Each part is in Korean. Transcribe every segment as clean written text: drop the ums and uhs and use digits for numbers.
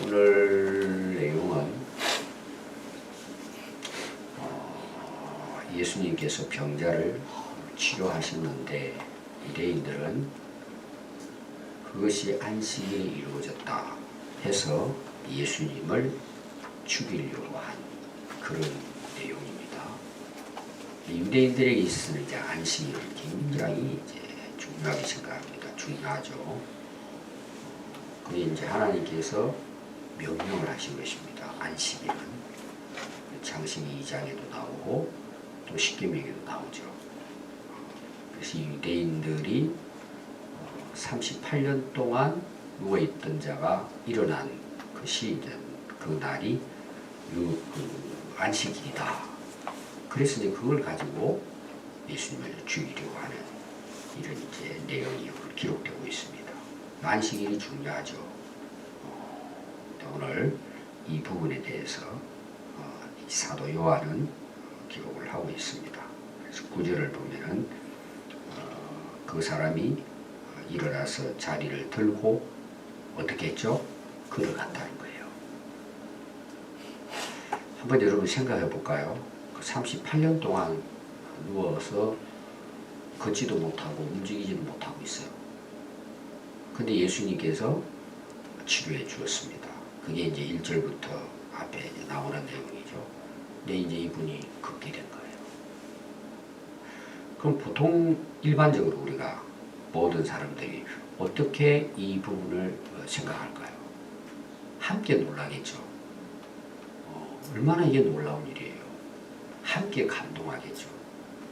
오늘 내용은 예수님께서 병자를 치료하셨는데 유대인들은 그것이 안식일에 이루어졌다 해서 예수님을 죽이려고 한 그런 내용입니다. 유대인들에게 있어서는 이제 안식일은 굉장히 이제 중요하게 생각합니다. 중요하죠. 그게 이제 하나님께서 명령을 하신 것입니다. 안식일은 창세기 2장에도 나오고 또 십계명에도 나오죠. 그래서 유대인들이 38년 동안 누워있던 자가 일어난 것이 그 날이 안식일이다. 그래서 이제 그걸 가지고 예수님을 죽이려고 하는 이런 이제 내용이 기록되고 있습니다. 안식일이 중요하죠. 오늘 이 부분에 대해서 사도 요한은 기록을 하고 있습니다. 그래서 9절을 보면은 그 사람이 일어나서 자리를 들고 어떻게 했죠? 걸어갔다는 거예요. 한번 여러분 생각해 볼까요? 38년 동안 누워서 걷지도 못하고 움직이지도 못하고 있어요. 근데 예수님께서 치료해 주었습니다. 그게 이제 1절부터 앞에 이제 나오는 내용이죠. 근데 이제 이분이 걷게 된 거예요. 그럼 보통 일반적으로 우리가 모든 사람들이 어떻게 이 부분을 생각할까요? 함께 놀라겠죠. 얼마나 이게 놀라운 일이에요. 함께 감동하겠죠.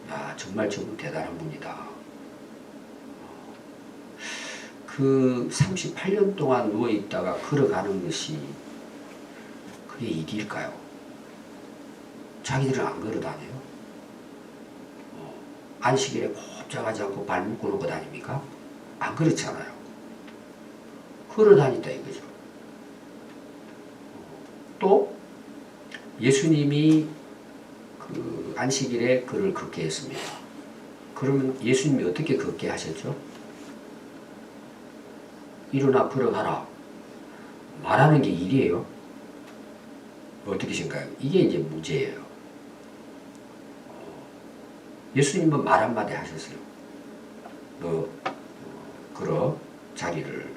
야, 정말 저분 대단한 분이다. 그 38년 동안 누워있다가 걸어가는 것이 그게 일일까요? 자기들은 안 걸어다녀요? 안식일에 곱잡하지 않고 발 묶어놓고 다닙니까? 안 그렇잖아요. 걸어다닌다 이거죠. 또 예수님이 그 안식일에 그를 걷게 했습니다. 그러면 예수님이 어떻게 걷게 하셨죠? 일어나 걸어가라. 말하는 게 일이에요. 어떻게 생각해요? 이게 이제 문제예요. 예수님은 말 한마디 하셨어요. 너 걸어 자리를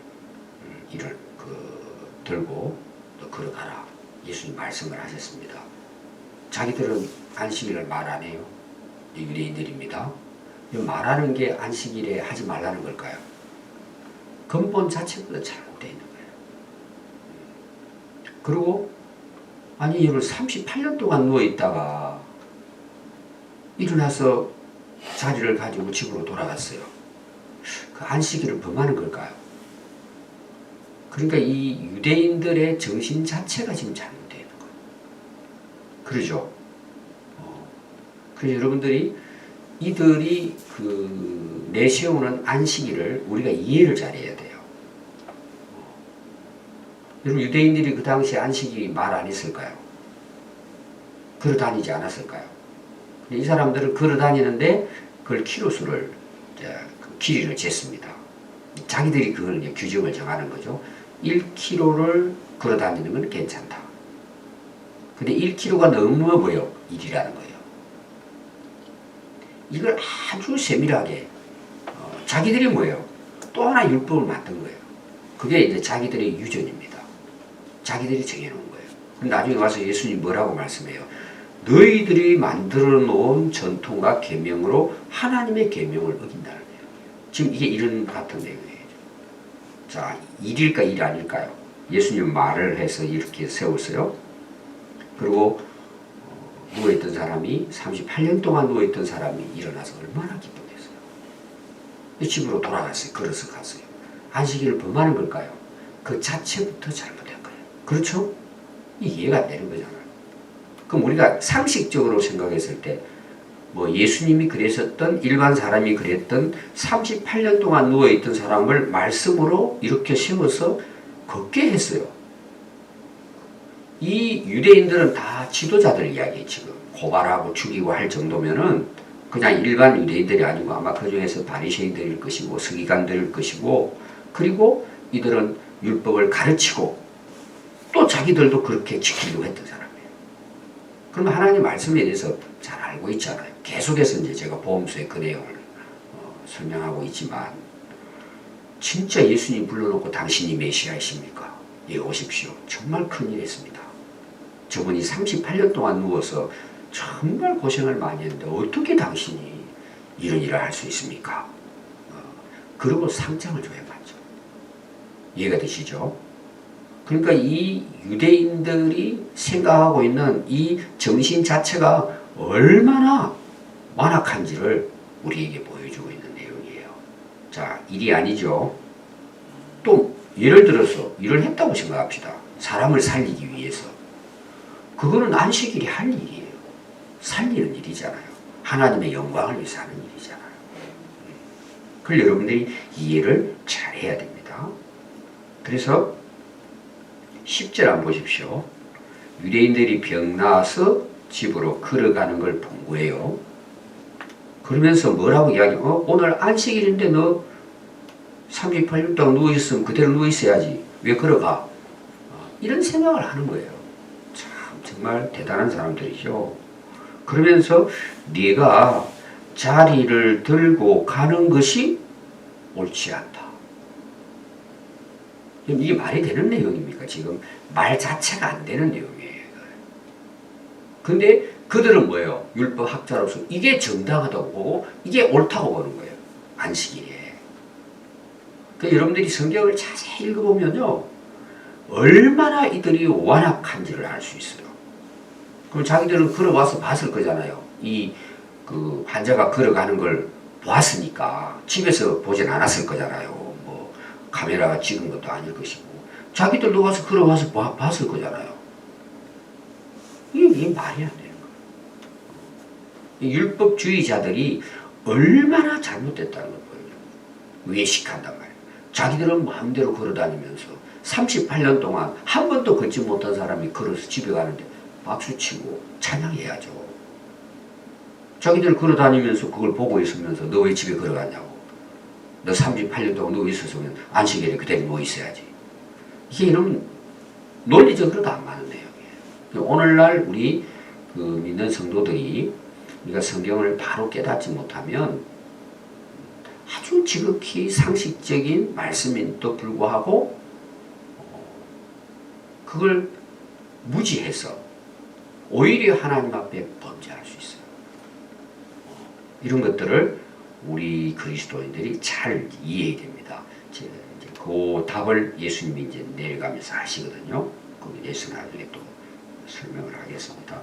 들고 너 걸어가라. 예수님 말씀을 하셨습니다. 자기들은 안식일을 말 안 해요. 유대인들입니다. 말하는 게 안식일에 하지 말라는 걸까요? 근본 자체보다 잘못되어 있는 거예요. 그리고 아니 이걸 38년 동안 누워있다가 일어나서 자리를 가지고 집으로 돌아갔어요. 그 안식일을 범하는 걸까요? 그러니까 이 유대인들의 정신 자체가 지금 잘못되어 있는 거예요. 그러죠? 그래서 여러분들이 이들이 내세우는 안식일을 우리가 이해를 잘해야 돼요. 여러분 유대인들이 그 당시에 안식일이 말 안 했을까요? 걸어 다니지 않았을까요? 근데 이 사람들은 걸어 다니는데 그걸 키로수를 길이를 쟀습니다. 자기들이 그걸 규정을 정하는 거죠. 1km를 걸어 다니는 건 괜찮다. 근데 1km가 넘어 보여 일이라는 거예요. 이걸 아주 세밀하게 자기들이 뭐예요? 또 하나 율법을 만든 거예요. 그게 이제 자기들의 유전입니다. 자기들이 정해놓은 거예요. 근데 나중에 와서 예수님 뭐라고 말씀해요? 너희들이 만들어 놓은 전통과 계명으로 하나님의 계명을 어긴다는 거예요. 지금 이게 이런 같은 내용이에요. 자, 일일까 일 아닐까요? 예수님 말을 해서 이렇게 세웠어요. 그리고 누워있던 사람이 38년 동안 누워있던 사람이 일어나서 얼마나 기쁘겠어요. 집으로 돌아갔어요. 걸어서 갔어요. 안식일을 범하는 걸까요? 그 자체부터 잘못된 거예요. 그렇죠? 이해가 안 되는 거잖아요. 그럼 우리가 상식적으로 생각했을 때 뭐 예수님이 그랬었던 일반 사람이 그랬던 38년 동안 누워있던 사람을 말씀으로 이렇게 세워서 걷게 했어요. 이 유대인들은 다 지도자들 이야기 지금 고발하고 죽이고 할 정도면은 그냥 일반 유대인들이 아니고 아마 그 중에서 바리새인들일 것이고 서기관들일 것이고 그리고 이들은 율법을 가르치고 또 자기들도 그렇게 지키려고 했던 사람이에요. 그러면 하나님 말씀에 대해서 잘 알고 있잖아요. 계속해서 이제 제가 보험서의 그 내용을 설명하고 있지만 진짜 예수님 불러놓고 당신이 메시아이십니까? 예, 오십시오. 정말 큰일 했습니다. 저분이 38년 동안 누워서 정말 고생을 많이 했는데 어떻게 당신이 이런 일을 할 수 있습니까? 그리고 상장을 줘야 맞죠. 이해가 되시죠? 그러니까 이 유대인들이 생각하고 있는 이 정신 자체가 얼마나 완악한지를 우리에게 보여주고 있는 내용이에요. 자, 일이 아니죠. 또 예를 들어서 일을 했다고 생각합시다. 사람을 살리기 위해서. 그거는 안식일이 할 일이에요. 살리는 일이잖아요. 하나님의 영광을 위해서 하는 일이잖아요. 그걸 여러분들이 이해를 잘 해야 됩니다. 그래서 10절 한번 보십시오. 유대인들이 병나서 집으로 걸어가는 걸 본 거예요. 그러면서 뭐라고 이야기해요? 오늘 안식일인데 너 38년 동안 누워있으면 그대로 누워있어야지. 왜 걸어가? 이런 생각을 하는 거예요. 참 정말 대단한 사람들이죠. 그러면서 네가 자리를 들고 가는 것이 옳지 않다. 이게 말이 되는 내용입니까? 지금 말 자체가 안 되는 내용이에요. 근데 그들은 뭐예요? 율법 학자로서 이게 정당하다고 보고 이게 옳다고 보는 거예요. 안식일에. 그러니까 여러분들이 성경을 자세히 읽어보면요. 얼마나 이들이 완악한지를 알 수 있어요. 그럼 자기들은 걸어와서 봤을 거잖아요. 그 환자가 걸어가는 걸 보았으니까 집에서 보진 않았을 거잖아요. 뭐 카메라가 찍은 것도 아닐 것이고 자기들도 와서 걸어와서 봤을 거잖아요. 이게 말이 안 되는 거예요. 율법주의자들이 얼마나 잘못됐다는 걸 보여요. 외식한단 말이에요. 자기들은 마음대로 걸어다니면서 38년 동안 한 번도 걷지 못한 사람이 걸어서 집에 가는데 박수치고 찬양해야죠. 자기들 걸어다니면서 그걸 보고 있으면서 너 왜 집에 걸어갔냐고. 너 38년 동안 누워 있었으면 안식일에 그대로 누워 있어야지. 이게 이런 논리적으로도 안 맞는 내용이에요. 오늘날 우리 그 믿는 성도들이 우리가 성경을 바로 깨닫지 못하면 아주 지극히 상식적인 말씀에도 불구하고 그걸 무지해서 오히려 하나님 앞에 범죄할 수 있어요. 이런 것들을 우리 그리스도인들이 잘 이해해야 됩니다. 이제 그 답을 예수님이 이제 내려가면서 하시거든요. 거기에서 나중에 또 설명을 하겠습니다.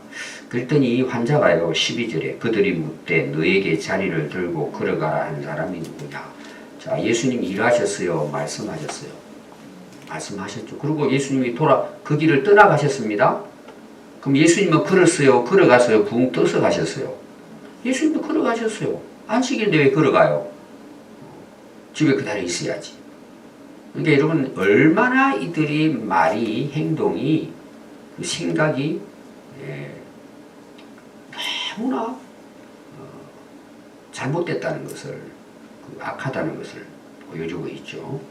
그랬더니 이 환자가요, 12절에 그들이 묻되 너에게 자리를 들고 걸어가라 하는 사람이 누구냐? 자, 예수님이 일하셨어요? 말씀하셨어요? 말씀하셨죠. 그리고 예수님이 그 길을 떠나가셨습니다. 그럼 예수님은 걸었어요? 걸어갔어요? 붕 떠서 가셨어요? 예수님도 걸어가셨어요. 안식일인데 왜 걸어가요? 집에 그대로 있어야지. 그러니까 여러분 얼마나 이들이 말이 행동이 그 생각이 너무나 잘못됐다는 것을 악하다는 것을 보여주고 있죠.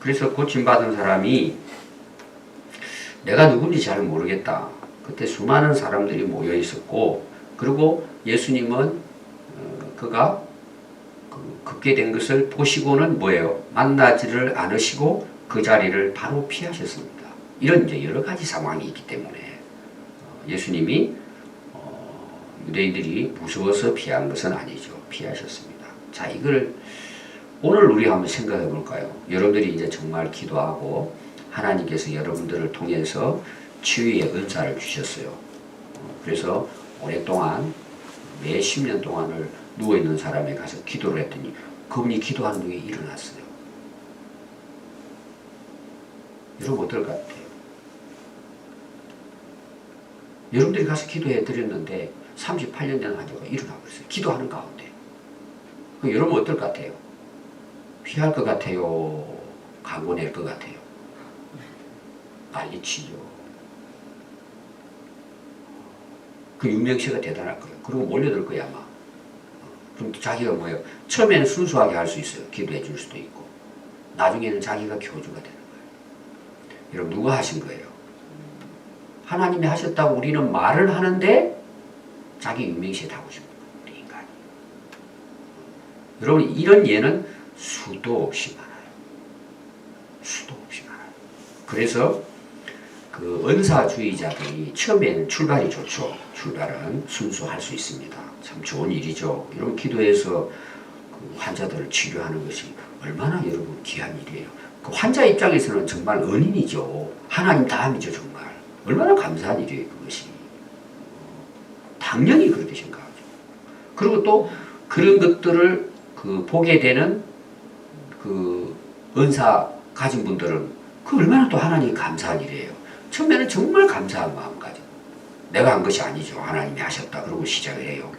그래서 고침받은 사람이 내가 누군지 잘 모르겠다. 그때 수많은 사람들이 모여 있었고 그리고 예수님은 그가 걷게 된 것을 보시고는 뭐예요? 만나지를 않으시고 그 자리를 바로 피하셨습니다. 이런 이제 여러 가지 상황이 있기 때문에 예수님이 유대인들이 무서워서 피한 것은 아니죠. 피하셨습니다. 자, 이걸 오늘 우리 한번 생각해 볼까요? 여러분들이 이제 정말 기도하고 하나님께서 여러분들을 통해서 치유의 은사를 주셨어요. 그래서 오랫동안 매 10년 동안을 누워있는 사람에 가서 기도를 했더니 그분이 기도하는 중에 일어났어요. 여러분 어떨 것 같아요? 여러분들이 가서 기도해 드렸는데 38년 된 환자가 일어나 버렸어요. 기도하는 가운데. 그럼 여러분 어떨 것 같아요? 피할 것 같아요? 강고 낼 것 같아요? 난리치죠. 그 유명세가 대단할 거예요. 그리고 몰려들 거야 아마. 그럼 자기가 뭐예요? 처음에는 순수하게 할 수 있어요. 기도해 줄 수도 있고. 나중에는 자기가 교주가 되는 거예요. 여러분 누가 하신 거예요? 하나님이 하셨다고 우리는 말을 하는데 자기 유명시에 하고 싶은 우리 인간이. 여러분 이런 예는 수도 없이 많아요. 수도 없이 많아요. 그래서 그 은사주의자들이 처음에는 출발이 좋죠. 출발은 순수할 수 있습니다. 참 좋은 일이죠. 여러분 기도해서 그 환자들을 치료하는 것이 얼마나 여러분 귀한 일이에요. 그 환자 입장에서는 정말 은인이죠. 하나님 다음이죠 정말. 얼마나 감사한 일이에요 그것이. 당연히 그렇게 생각하죠. 그리고 또 그런 것들을 그 보게 되는 그 은사 가진 분들은 그 얼마나 또 하나님이 감사한 일이에요. 처음에는 정말 감사한 마음 가지고 내가 한 것이 아니죠. 하나님이 하셨다. 그러고 시작을 해요.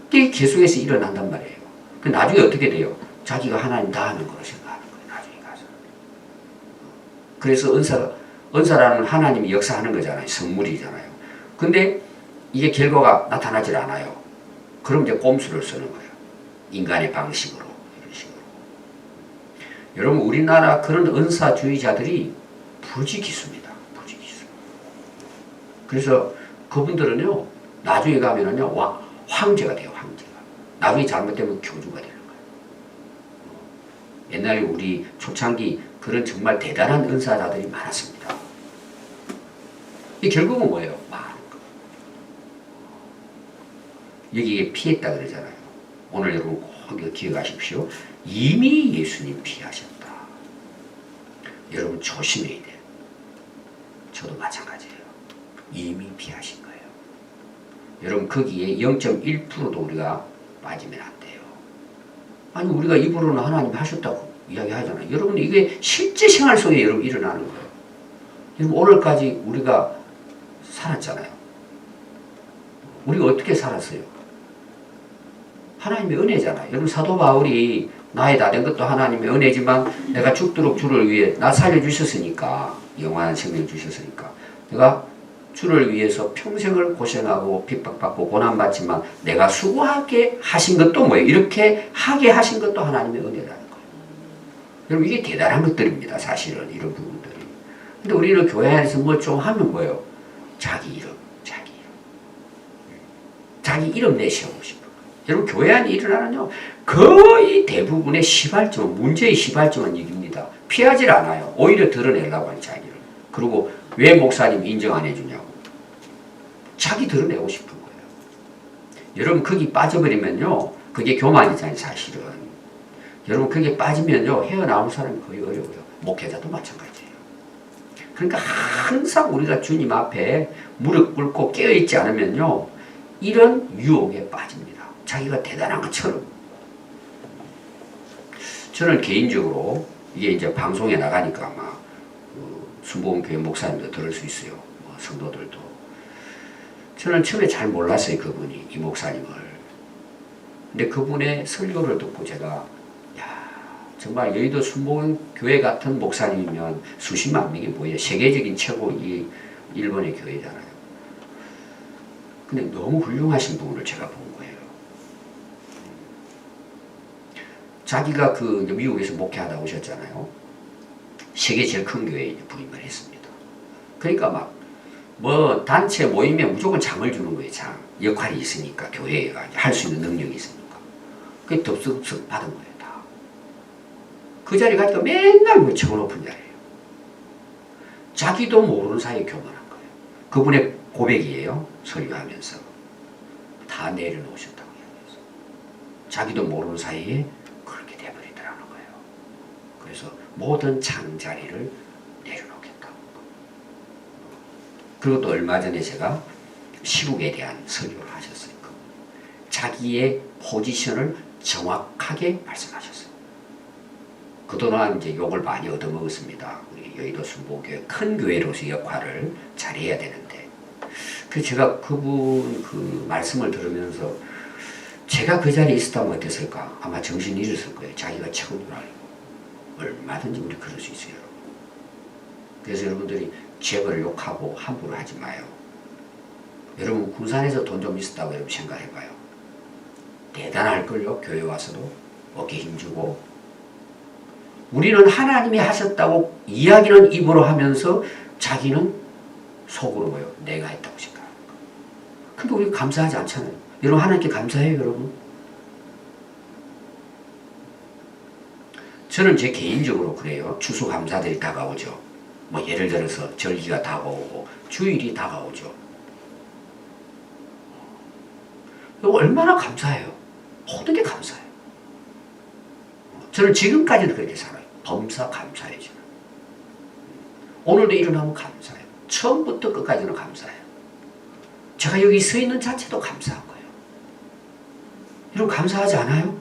그게 계속해서 일어난단 말이에요. 그 나중에 어떻게 돼요? 자기가 하나님 다 하는 거로 생각하는 거예요. 나중에 가서. 그래서 은사라는 하나님이 역사하는 거잖아요. 성물이잖아요. 근데 이게 결과가 나타나질 않아요. 그럼 이제 꼼수를 쓰는 거예요. 인간의 방식으로. 이런 식으로. 여러분 우리나라 그런 은사주의자들이 부지기수입니다. 부지기수. 그래서 그분들은요. 나중에 가면은요. 황제가 돼요. 황제가. 나중에 잘못되면 교주가 되는 거예요. 옛날에 우리 초창기 그런 정말 대단한 은사자들이 많았습니다. 이 결국은 뭐예요? 많은 거. 여기에 피했다 그러잖아요. 오늘 여러분 꼭 기억하십시오. 이미 예수님 피하셨다. 여러분 조심해야 돼요. 저도 마찬가지예요. 이미 피하신 거예요. 여러분 거기에 0.1%도 우리가 빠지면 안 돼요. 아니 우리가 입으로는 하나님 하셨다고 이야기하잖아요. 여러분 이게 실제 생활 속에 여러분 일어나는 거예요. 여러분 오늘까지 우리가 살았잖아요. 우리가 어떻게 살았어요? 하나님의 은혜잖아요. 여러분 사도 바울이 나의 다 된 것도 하나님의 은혜지만 내가 죽도록 주를 위해 나 살려주셨으니까 영원한 생명 주셨으니까 내가 주를 위해서 평생을 고생하고 핍박받고 고난받지만 내가 수고하게 하신 것도 뭐예요? 이렇게 하게 하신 것도 하나님의 은혜라는 거예요. 여러분 이게 대단한 것들입니다. 사실은 이런 부분들이. 근데 우리는 교회 안에서 뭐 좀 하면 뭐예요? 자기 이름. 자기 이름 내세우고 싶은 거예요. 여러분 교회 안에 일어나는요. 거의 대부분의 시발점, 문제의 시발점은 이깁니다. 피하질 않아요. 오히려 드러내려고 하는 자기를. 그리고 왜 목사님 인정 안 해주냐고. 자기 드러내고 싶은 거예요. 여러분 거기 빠져버리면요. 그게 교만이잖아요 사실은. 여러분 거기에 빠지면요. 헤어나올 사람이 거의 어려워요. 목회자도 마찬가지예요. 그러니까 항상 우리가 주님 앞에 무릎 꿇고 깨어있지 않으면요. 이런 유혹에 빠집니다. 자기가 대단한 것처럼. 저는 개인적으로 이게 이제 방송에 나가니까 아마 순복음교회 목사님도 들을 수 있어요. 성도들도. 저는 처음에 잘 몰랐어요. 그분이 이 목사님을. 근데 그분의 설교를 듣고 제가 정말 여의도 순복음교회 같은 목사님이면 수십만 명이 모여 세계적인 최고 이 일본의 교회잖아요. 근데 너무 훌륭하신 분을 제가 본 거예요. 자기가 그 미국에서 목회하다 오셨잖아요. 세계 제일 큰 교회에 부임을 했습니다. 그러니까 막 뭐 단체 모임에 무조건 장을 주는 거예요. 장. 역할이 있으니까 교회가 할 수 있는 능력이 있으니까. 그게 덥석덥석 받은 거예요. 다. 그 자리 가니까 맨날 뭐 저 높은 자리예요. 자기도 모르는 사이에 교만한 거예요. 그분의 고백이에요. 설교하면서. 다 내려놓으셨다고 이야기해서. 자기도 모르는 사이에 그렇게 돼버리더라는 거예요. 그래서 모든 장자리를 내려놓겠다고. 그리고 또 얼마 전에 제가 시국에 대한 설교를 하셨어요. 자기의 포지션을 정확하게 말씀하셨어요. 그동안 이제 욕을 많이 얻어먹었습니다. 우리 여의도 순복음교회 큰 교회로서의 역할을 잘해야 되는데. 그래서 제가 그분 그 말씀을 들으면서 제가 그 자리에 있었다면 어땠을까? 아마 정신이 잃었을 거예요. 자기가 최고인 줄 알고. 얼마든지 우리 그럴 수 있어요. 그래서 여러분들이 죄벌을 욕하고 함부로 하지 마요. 여러분 군산에서 돈 좀 있었다고 여러분 생각해봐요. 대단할걸요. 교회 와서도 어깨 힘주고. 우리는 하나님이 하셨다고 이야기는 입으로 하면서 자기는 속으로 뭐요? 내가 했다고 생각하는 거예요. 근데 우리가 감사하지 않잖아요. 여러분 하나님께 감사해요 여러분? 저는 제 개인적으로 그래요. 추수감사들이 다가오죠. 뭐 예를 들어서 절기가 다가오고 주일이 다가오죠. 얼마나 감사해요. 모든 게 감사해요. 저는 지금까지도 그렇게 살아요. 범사 감사해요. 저는. 오늘도 일어나면 감사해요. 처음부터 끝까지는 감사해요. 제가 여기 서 있는 자체도 감사한 거예요. 여러분 감사하지 않아요?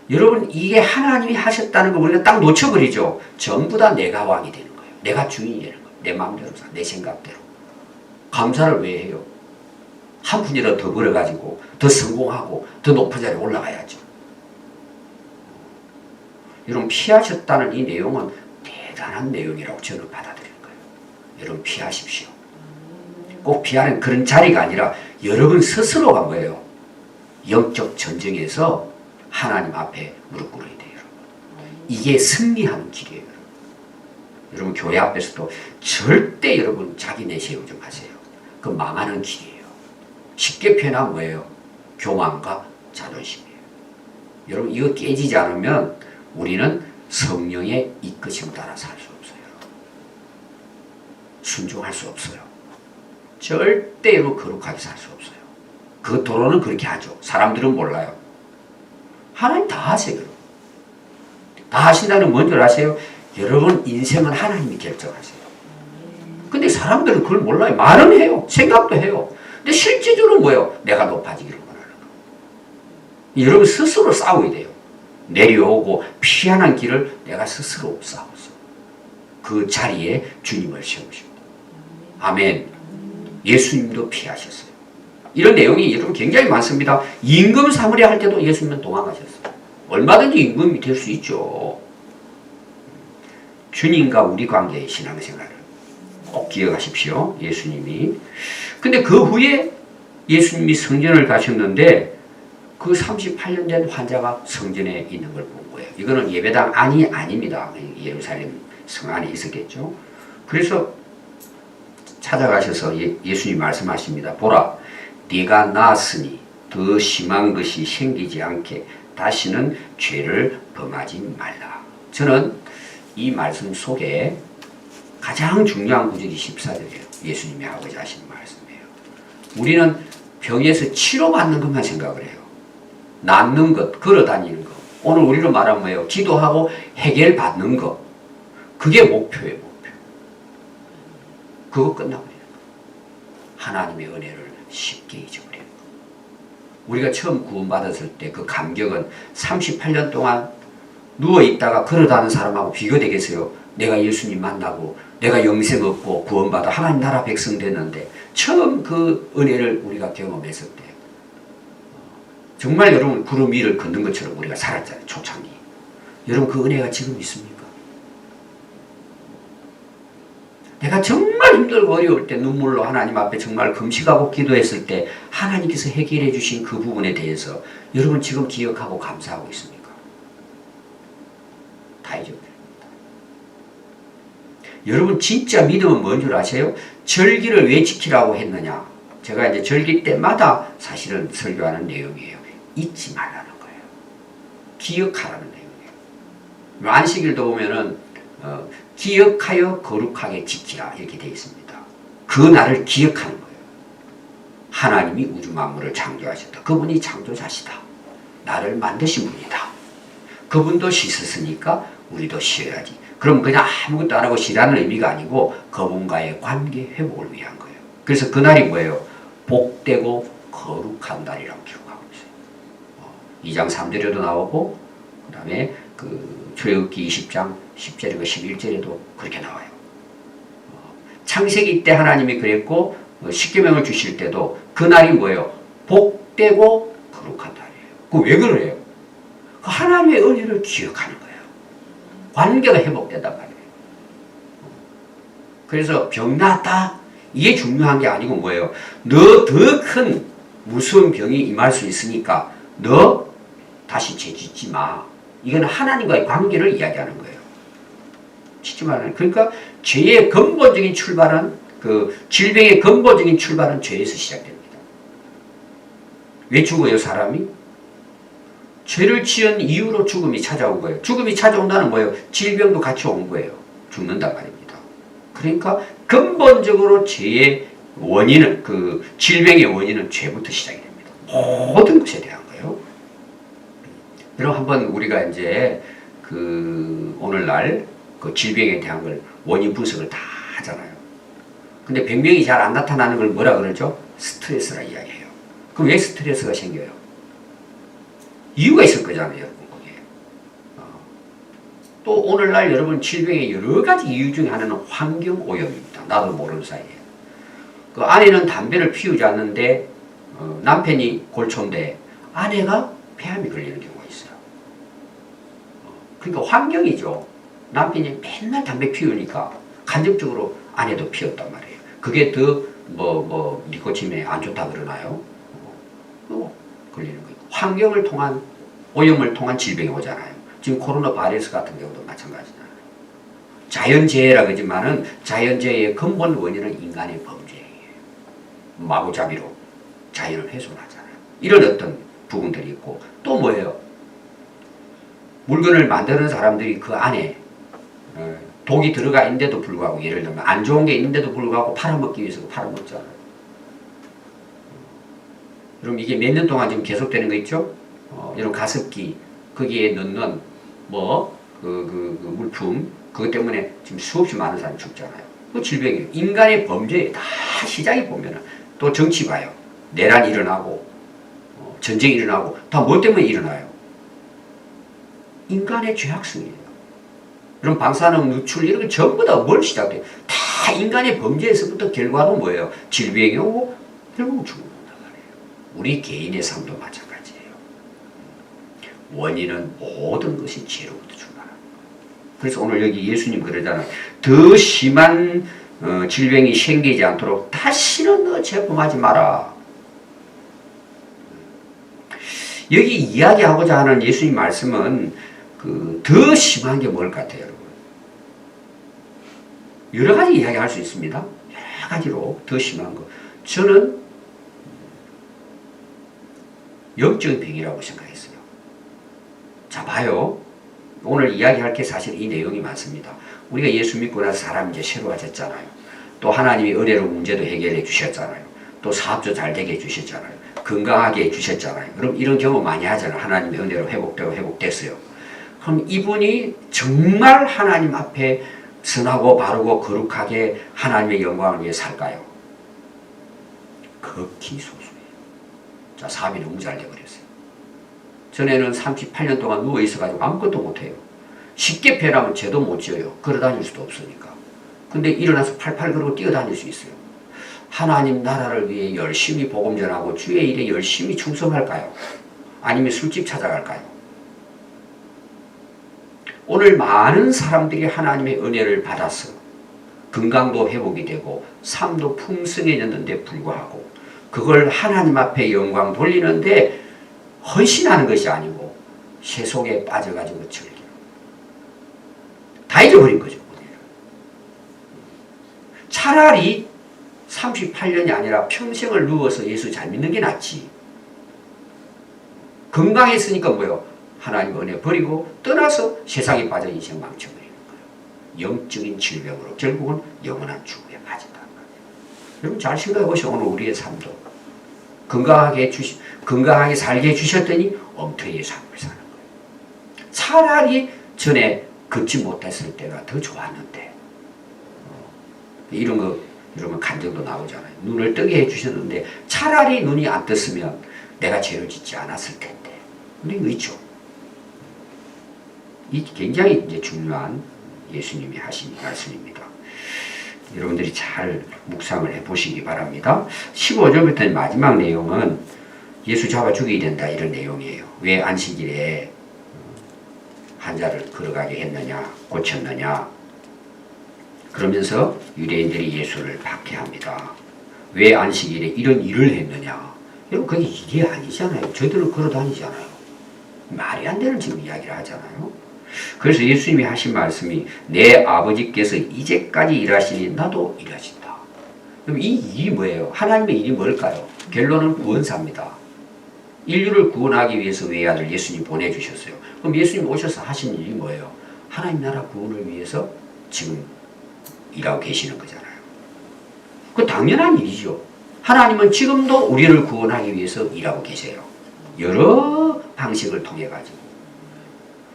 여러분 이게 하나님이 하셨다는 걸 우리가 딱 놓쳐버리죠. 전부 다 내가 왕이 되는 거예요. 내가 주인이 되는 거예요. 내 마음대로 사, 내 생각대로. 감사를 왜 해요? 한 푼이라도 더 벌어가지고 더 성공하고 더 높은 자리에 올라가야죠. 여러분 피하셨다는 이 내용은 대단한 내용이라고 저는 받아들이는 거예요. 여러분 피하십시오. 꼭 피하는 그런 자리가 아니라 여러분 스스로가 뭐예요? 영적 전쟁에서 하나님 앞에 무릎 꿇어야 돼요. 여러분. 이게 승리하는 길이에요. 여러분 교회 앞에서도 절대 여러분 자기 내세우 좀 하세요. 그 망하는 길이에요. 쉽게 표현하면 뭐예요? 교만과 자존심이에요. 여러분 이거 깨지지 않으면 우리는 성령의 이끄심 따라 살 수 없어요. 순종할 수 없어요. 절대로 거룩하게 살 수 없어요. 그 도로는 그렇게 하죠. 사람들은 몰라요. 하나님 다 하세요. 다 하신다는 뭔 줄 아세요? 여러분 인생은 하나님이 결정하세요. 근데 사람들은 그걸 몰라요. 말은 해요. 생각도 해요. 근데 실제적으로 뭐예요? 내가 높아지기를 원하는 거. 여러분 스스로 싸워야 돼요. 내려오고 피하는 길을 내가 스스로 싸워서 그 자리에 주님을 세우시고. 아멘. 예수님도 피하셨어요. 이런 내용이 여러분 굉장히 많습니다. 임금 사무리 할 때도 예수님은 도망가셨어요. 얼마든지 임금이 될 수 있죠. 주님과 우리 관계의 신앙생활을 꼭 기억하십시오. 예수님이. 근데 그 후에 예수님이 성전을 가셨는데 그 38년 된 환자가 성전에 있는 걸 본 거예요. 이거는 예배당 안이 아닙니다. 예루살렘 성 안에 있었겠죠. 그래서 찾아가셔서 예수님 말씀하십니다. 보라, 네가 나았으니 더 심한 것이 생기지 않게 다시는 죄를 범하지 말라. 저는 이 말씀 속에 가장 중요한 구절이 14절이에요. 예수님이 아버지 하신 말씀이에요. 우리는 병에서 치료받는 것만 생각을 해요. 낫는 것, 걸어다니는 것. 오늘 우리로 말하면 뭐예요? 기도하고 해결받는 것. 그게 목표예요, 목표. 그거 끝나버리는 거. 하나님의 은혜를 쉽게 잊어버리는 거. 우리가 처음 구원받았을 때 그 감격은 38년 동안 누워있다가 걸어다니는 사람하고 비교되겠어요? 내가 예수님 만나고 내가 영생 얻고 구원받아 하나님 나라 백성 됐는데 처음 그 은혜를 우리가 경험했을 때 정말 여러분 구름 위를 걷는 것처럼 우리가 살았잖아요. 초창기. 여러분 그 은혜가 지금 있습니까? 내가 정말 힘들고 어려울 때 눈물로 하나님 앞에 정말 금식하고 기도했을 때 하나님께서 해결해 주신 그 부분에 대해서 여러분 지금 기억하고 감사하고 있습니까? 다 잊어버립니다. 여러분 진짜 믿음은 뭔 줄 아세요? 절기를 왜 지키라고 했느냐? 제가 이제 절기 때마다 사실은 설교하는 내용이에요. 잊지 말라는 거예요. 기억하라는 내용이에요. 안식일도 보면은 기억하여 거룩하게 지키라 이렇게 되어 있습니다. 그 날을 기억하는 거예요. 하나님이 우주 만물을 창조하셨다. 그분이 창조자시다. 나를 만드신 분이다. 그분도 씻었으니까 우리도 쉬어야지. 그럼 그냥 아무것도 안 하고 쉬라는 의미가 아니고 그분과의 관계 회복을 위한 거예요. 그래서 그날이 뭐예요? 복되고 거룩한 날이라고 기록하고 있어요. 2장 3절에도 나오고 그 다음에 그 출애굽기 20장 10절이고 11절에도 그렇게 나와요. 창세기 때 하나님이 그랬고 십계명을 주실 때도 그날이 뭐예요? 복되고 거룩한 날이에요. 그 왜 그래요? 하나님의 은혜를 기억하는 거예요. 관계가 회복된단 말이에요. 그래서 병 낫다? 이게 중요한 게 아니고 뭐예요? 너 더 큰 무서운 병이 임할 수 있으니까 너 다시 죄 짓지 마. 이건 하나님과의 관계를 이야기하는 거예요. 짓지 말라는. 그러니까 죄의 근본적인 출발은 그 그 질병의 근본적인 출발은 죄에서 시작됩니다. 왜 죽어요, 사람이? 죄를 지은 이유로 죽음이 찾아온 거예요. 죽음이 찾아온다는 뭐예요? 질병도 같이 온 거예요. 죽는단 말입니다. 그러니까 근본적으로 죄의 원인은, 그 질병의 원인은 죄부터 시작이 됩니다. 모든 것에 대한 거예요. 여러분, 한번 우리가 이제 그 오늘날 그 질병에 대한 걸 원인 분석을 다 하잖아요. 근데 병명이 잘 안 나타나는 걸 뭐라 그러죠? 스트레스라 이야기해요. 그럼 왜 스트레스가 생겨요? 이유가 있을 거잖아요, 여러분, 거기에. 또 오늘날 여러분 질병의 여러 가지 이유 중에 하나는 환경 오염입니다. 나도 모르는 사이에. 그 아내는 담배를 피우지 않는데 남편이 골초인데 아내가 폐암이 걸리는 경우가 있어요. 그러니까 환경이죠. 남편이 맨날 담배 피우니까 간접적으로 아내도 피웠단 말이에요. 그게 더 니코틴에 안 좋다 그러나요? 걸리는 거예요. 환경을 통한 오염을 통한 질병이 오잖아요. 지금 코로나 바이러스 같은 경우도 마찬가지잖아요. 자연재해라 그러지만은 자연재해의 근본 원인은 인간의 범죄예요. 마구잡이로 자연을 훼손하잖아요. 이런 어떤 부분들이 있고 또 뭐예요? 물건을 만드는 사람들이 그 안에 독이 들어가 있는데도 불구하고 예를 들면 안 좋은 게 있는데도 불구하고 팔아먹기 위해서 팔아먹잖아요. 그럼 이게 몇 년 동안 지금 계속되는 거 있죠? 이런 가습기 거기에 넣는 물품 그것 때문에 지금 수없이 많은 사람이 죽잖아요. 그 질병이에요. 인간의 범죄에 다 시작이 보면은 또 정치 봐요. 내란이 일어나고 전쟁이 일어나고 다 뭐 때문에 일어나요? 인간의 죄악성이에요. 그럼 방사능 누출 이런 게 전부 다 뭘 시작돼요? 다 인간의 범죄에서부터 결과는 뭐예요? 질병이 오고 결국은 죽는단 말이에요. 우리 개인의 삶도 마찬가지예요. 원인은 모든 것이 죄로부터 출발합니다. 그래서 오늘 여기 예수님 그러잖아요. 더 심한 질병이 생기지 않도록 다시는 너 재범하지 마라. 여기 이야기하고자 하는 예수님 말씀은 더 심한 게 뭘 같아요, 여러분? 여러 가지 이야기할 수 있습니다. 여러 가지로 더 심한 거. 저는 영적인 병이라고 생각했어요. 자, 봐요. 오늘 이야기할 게 사실 이 내용이 많습니다. 우리가 예수 믿고 나서 사람이 이제 새로워졌잖아요. 또 하나님이 은혜로 문제도 해결해 주셨잖아요. 또 사업도 잘 되게 해주셨잖아요. 건강하게 해주셨잖아요. 그럼 이런 경우 많이 하잖아요. 하나님의 은혜로 회복됐어요. 그럼 이분이 정말 하나님 앞에 선하고 바르고 거룩하게 하나님의 영광을 위해 살까요? 극히 소수예요. 자, 사업이 너무 잘 돼버렸어요. 전에는 38년 동안 누워있어가지고 아무것도 못해요. 쉽게 표현하면 죄도 못 지어요. 걸어다닐 수도 없으니까. 근데 일어나서 팔팔 걸고 뛰어다닐 수 있어요. 하나님 나라를 위해 열심히 복음 전하고 주의 일에 열심히 충성할까요? 아니면 술집 찾아갈까요? 오늘 많은 사람들이 하나님의 은혜를 받아서 건강도 회복이 되고 삶도 풍성해졌는데 불구하고 그걸 하나님 앞에 영광 돌리는데 헌신하는 것이 아니고 세속에 빠져가지고 즐기는 다 잊어버린 거죠. 차라리 38년이 아니라 평생을 누워서 예수 잘 믿는 게 낫지. 건강했으니까 뭐요? 하나님 은혜 버리고 떠나서 세상에 빠져 인생 망쳐버리는 거예요. 영적인 질병으로 결국은 영원한 죽음에 빠진다는 거예요. 여러분 잘 생각해 보시오. 오늘 우리의 삶도 건강하게 살게 해주셨더니 엉터리의 삶을 사는 거예요. 차라리 전에 걷지 못했을 때가 더 좋았는데 이런 거 이러면 간증도 나오잖아요. 눈을 뜨게 해주셨는데 차라리 눈이 안 떴으면 내가 죄를 짓지 않았을 텐데. 근데 이거 있죠. 이 굉장히 이제 중요한 예수님이 하신 말씀입니다. 여러분들이 잘 묵상을 해보시기 바랍니다. 15절부터 마지막 내용은 예수 잡아 죽여야 된다 이런 내용이에요. 왜 안식일에 환자를 걸어가게 했느냐, 고쳤느냐. 그러면서 유대인들이 예수를 박해합니다. 왜 안식일에 이런 일을 했느냐. 여러분 그게 이게 아니잖아요. 저들은 걸어 다니잖아요. 말이 안 되는 지금 이야기를 하잖아요. 그래서 예수님이 하신 말씀이 내 아버지께서 이제까지 일하시니 나도 일하신다. 그럼 이 일이 뭐예요? 하나님의 일이 뭘까요? 결론은 구원사입니다. 인류를 구원하기 위해서 외아들 예수님 보내주셨어요. 그럼 예수님 오셔서 하신 일이 뭐예요? 하나님 나라 구원을 위해서 지금 일하고 계시는 거잖아요. 그 당연한 일이죠. 하나님은 지금도 우리를 구원하기 위해서 일하고 계세요. 여러 방식을 통해 가지고.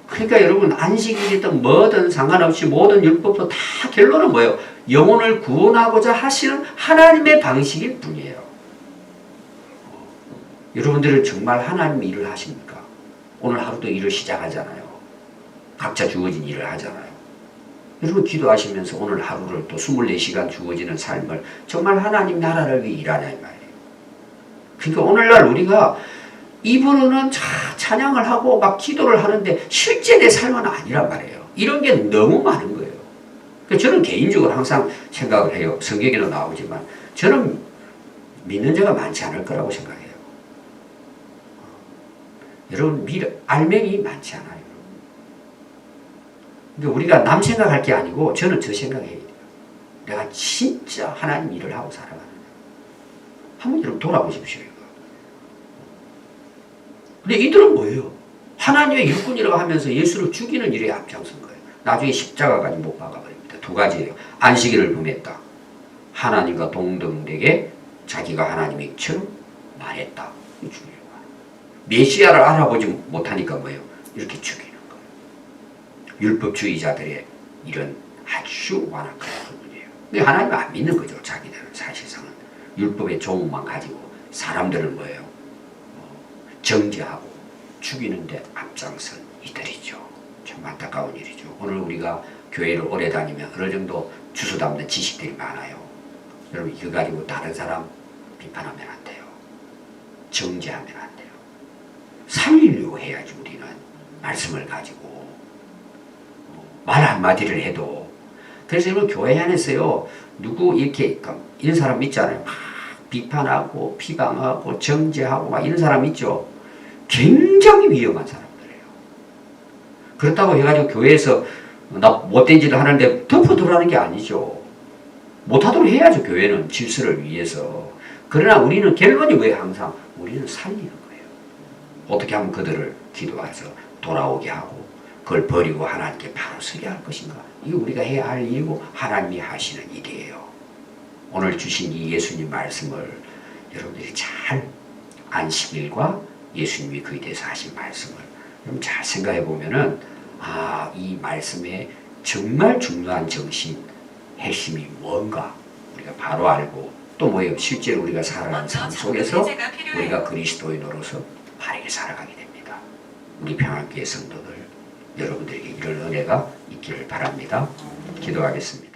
그러니까 여러분 안식일이든 뭐든 상관없이 모든 율법도 다 결론은 뭐예요? 영혼을 구원하고자 하시는 하나님의 방식일 뿐이에요. 여러분들은 정말 하나님 일을 하십니까? 오늘 하루도 일을 시작하잖아요. 각자 주어진 일을 하잖아요. 여러분 기도하시면서 오늘 하루를 또 24시간 주어지는 삶을 정말 하나님 나라를 위해 일하냐 이 말이에요. 그러니까 오늘날 우리가 입으로는 찬양을 하고 막 기도를 하는데 실제 내 삶은 아니란 말이에요. 이런 게 너무 많은 거예요. 그러니까 저는 개인적으로 항상 생각을 해요. 성경에도 나오지만 저는 믿는 자가 많지 않을 거라고 생각해요. 여러분 알맹이 많지 않아요. 근데 우리가 남 생각할 게 아니고 저는 저 생각해요. 내가 진짜 하나님 일을 하고 살아가는 거예요. 한번 여러분 돌아보십시오. 이거. 근데 이들은 뭐예요? 하나님의 일꾼이라고 하면서 예수를 죽이는 일에 앞장선 거예요. 나중에 십자가까지 못 박아버립니다. 두 가지예요. 안식일을 범했다. 하나님과 동등되게 자기가 하나님처럼 말했다. 죽이려고 하는 메시아를 알아보지 못하니까 뭐예요? 이렇게 죽이는 거예요. 율법주의자들의 이런 아주 완악한 부분이에요. 근데 하나님은 안 믿는 거죠. 자기들은 사실상은 율법의 조문만 가지고 사람들은 뭐예요? 정죄하고 죽이는데 앞장선 이들이죠. 참 안타까운 일이죠. 오늘 우리가 교회를 오래 다니면 어느 정도 주워 담는 지식들이 많아요. 여러분 이거 가지고 다른 사람 비판하면 안 돼요. 정죄하면 안 돼요. 살리려고 해야지 우리는 말씀을 가지고 말 한마디를 해도. 그래서 여러분 교회 안에서요 누구 이렇게 이런 사람 있잖아요. 막 비판하고 피방하고 정죄하고 막 이런 사람 있죠. 굉장히 위험한 사람들이에요. 그렇다고 해가지고 교회에서 나 못된 짓을 하는데 덮어두라는 게 아니죠. 못하도록 해야죠. 교회는 질서를 위해서. 그러나 우리는 결론이 왜 항상 우리는 살리는 거예요. 어떻게 하면 그들을 기도해서 돌아오게 하고 그걸 버리고 하나님께 바로 서게 할 것인가. 이게 우리가 해야 할 일이고 하나님이 하시는 일이에요. 오늘 주신 이 예수님 말씀을 여러분들이 잘 안식일과 예수님이 그에 대해서 하신 말씀을 여러분 잘 생각해 보면은 이 말씀의 정말 중요한 정신, 핵심이 뭔가 우리가 바로 알고 또 뭐예요? 실제로 우리가 살아가는 삶 속에서 우리가 그리스도인으로서 바르게 살아가게 됩니다. 우리 평안교회 성도들 여러분들에게 이런 은혜가 있기를 바랍니다. 기도하겠습니다.